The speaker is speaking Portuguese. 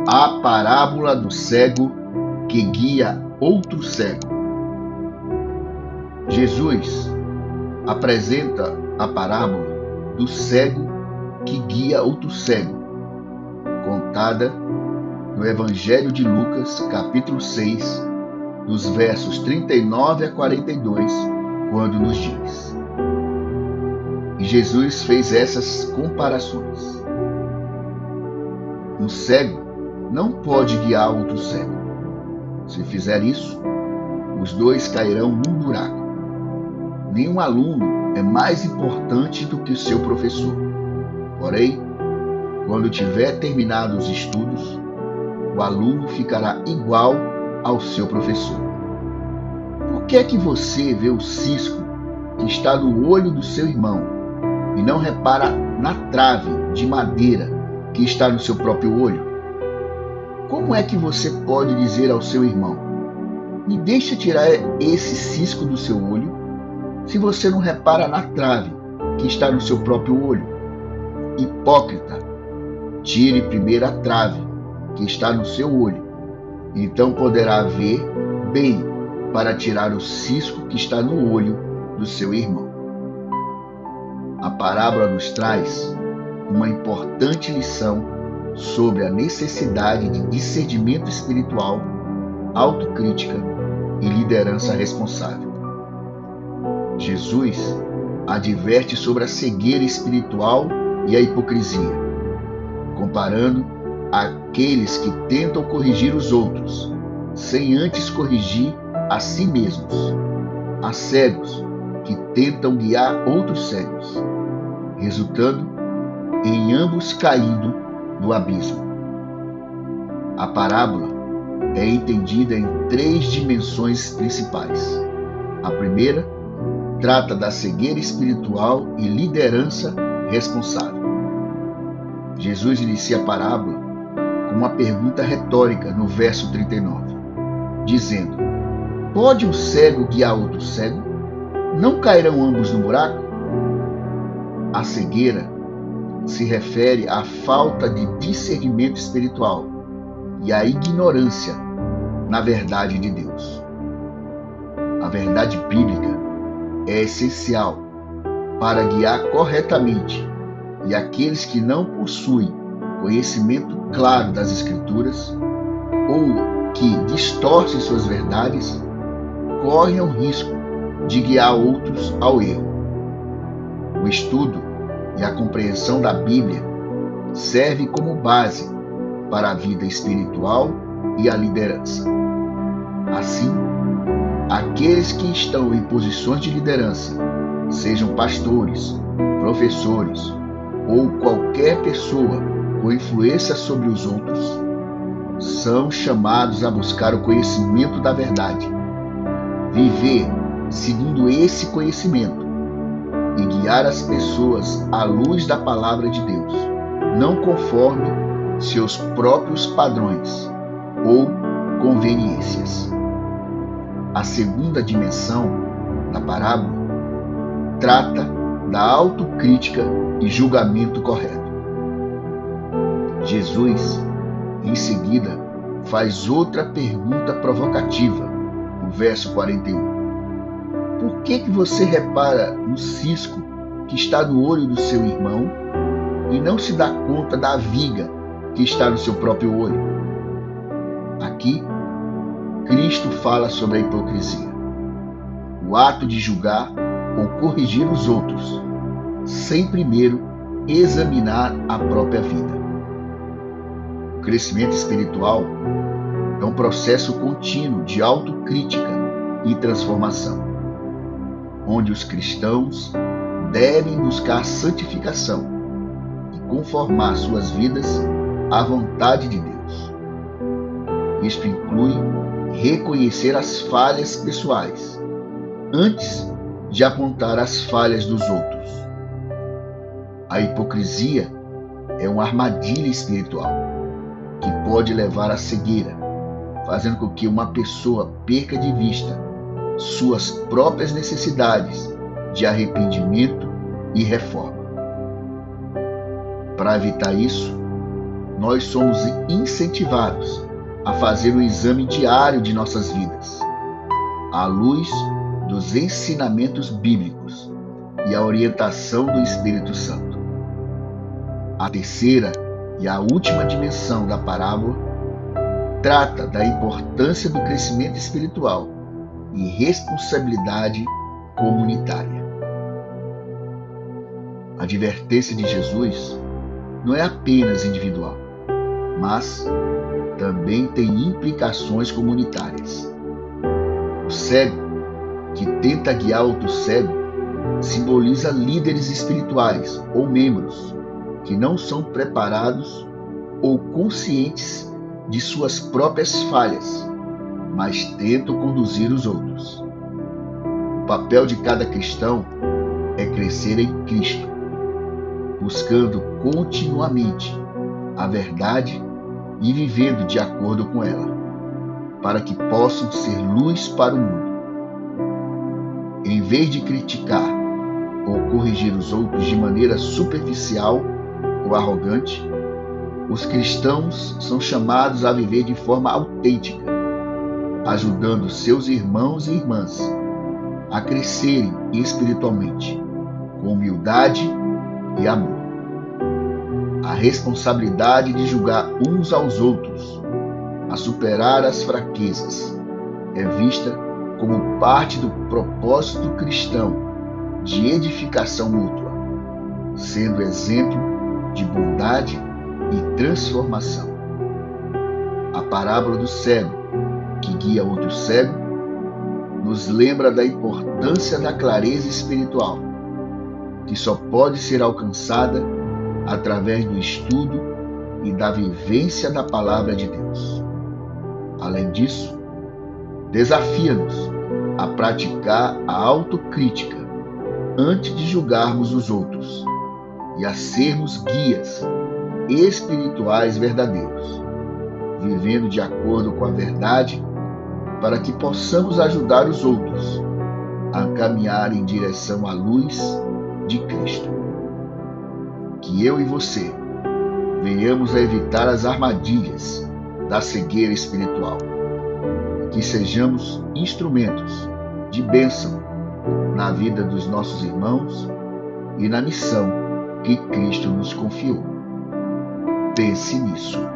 A parábola do cego que guia outro cego. Jesus apresenta a parábola do cego que guia outro cego, contada no Evangelho de Lucas, capítulo 6, dos versos 39 a 42, quando nos diz: E Jesus fez essas comparações. Um cego não pode guiar outro cego. Se fizer isso, os dois cairão num buraco. Nenhum aluno é mais importante do que o seu professor. Porém, quando tiver terminado os estudos, o aluno ficará igual ao seu professor. Por que é que você vê o cisco que está no olho do seu irmão e não repara na trave de madeira que está no seu próprio olho? Como é que você pode dizer ao seu irmão: me deixa tirar esse cisco do seu olho, se você não repara na trave que está no seu próprio olho? Hipócrita, tire primeiro a trave que está no seu olho, então poderá ver bem para tirar o cisco que está no olho do seu irmão. A parábola nos traz uma importante lição sobre a necessidade de discernimento espiritual, autocrítica e liderança responsável. Jesus adverte sobre a cegueira espiritual e a hipocrisia, comparando aqueles que tentam corrigir os outros, sem antes corrigir a si mesmos, a cegos que tentam guiar outros cegos, resultando em ambos caindo no abismo. A parábola é entendida em 3 dimensões principais. A primeira trata da cegueira espiritual e liderança responsável. Jesus inicia a parábola com uma pergunta retórica no verso 39, dizendo: pode um cego guiar outro cego? Não cairão ambos no buraco? A cegueira se refere à falta de discernimento espiritual e à ignorância na verdade de Deus. A verdade bíblica é essencial para guiar corretamente, e aqueles que não possuem conhecimento claro das Escrituras ou que distorcem suas verdades correm o risco de guiar outros ao erro. O estudo e a compreensão da Bíblia serve como base para a vida espiritual e a liderança. Assim, aqueles que estão em posições de liderança, sejam pastores, professores ou qualquer pessoa com influência sobre os outros, são chamados a buscar o conhecimento da verdade, viver segundo esse conhecimento e guiar as pessoas à luz da palavra de Deus, não conforme seus próprios padrões ou conveniências. A segunda dimensão da parábola trata da autocrítica e julgamento correto. Jesus, em seguida, faz outra pergunta provocativa, no verso 41. Por que você repara no cisco que está no olho do seu irmão e não se dá conta da viga que está no seu próprio olho? Aqui, Cristo fala sobre a hipocrisia, o ato de julgar ou corrigir os outros, sem primeiro examinar a própria vida. O crescimento espiritual é um processo contínuo de autocrítica e transformação, onde os cristãos devem buscar santificação e conformar suas vidas à vontade de Deus. Isto inclui reconhecer as falhas pessoais antes de apontar as falhas dos outros. A hipocrisia é uma armadilha espiritual que pode levar à cegueira, fazendo com que uma pessoa perca de vista suas próprias necessidades de arrependimento e reforma. Para evitar isso, nós somos incentivados a fazer um exame diário de nossas vidas, à luz dos ensinamentos bíblicos e a orientação do Espírito Santo. A terceira e a última dimensão da parábola trata da importância do crescimento espiritual e responsabilidade comunitária. A advertência de Jesus não é apenas individual, mas também tem implicações comunitárias. O cego que tenta guiar outro cego simboliza líderes espirituais ou membros que não são preparados ou conscientes de suas próprias falhas, mas tentam conduzir os outros. O papel de cada cristão é crescer em Cristo, buscando continuamente a verdade e vivendo de acordo com ela, para que possam ser luz para o mundo. Em vez de criticar ou corrigir os outros de maneira superficial ou arrogante, os cristãos são chamados a viver de forma autêntica, ajudando seus irmãos e irmãs a crescerem espiritualmente, com humildade e amor. A responsabilidade de julgar uns aos outros, a superar as fraquezas, é vista como parte do propósito cristão de edificação mútua, sendo exemplo de bondade e transformação. A parábola do cego, que guia outro cego, nos lembra da importância da clareza espiritual, que só pode ser alcançada através do estudo e da vivência da Palavra de Deus. Além disso, desafia-nos a praticar a autocrítica antes de julgarmos os outros e a sermos guias espirituais verdadeiros, vivendo de acordo com a verdade, para que possamos ajudar os outros a caminhar em direção à luz de Cristo. Que eu e você venhamos a evitar as armadilhas da cegueira espiritual, que sejamos instrumentos de bênção na vida dos nossos irmãos e na missão que Cristo nos confiou. Pense nisso.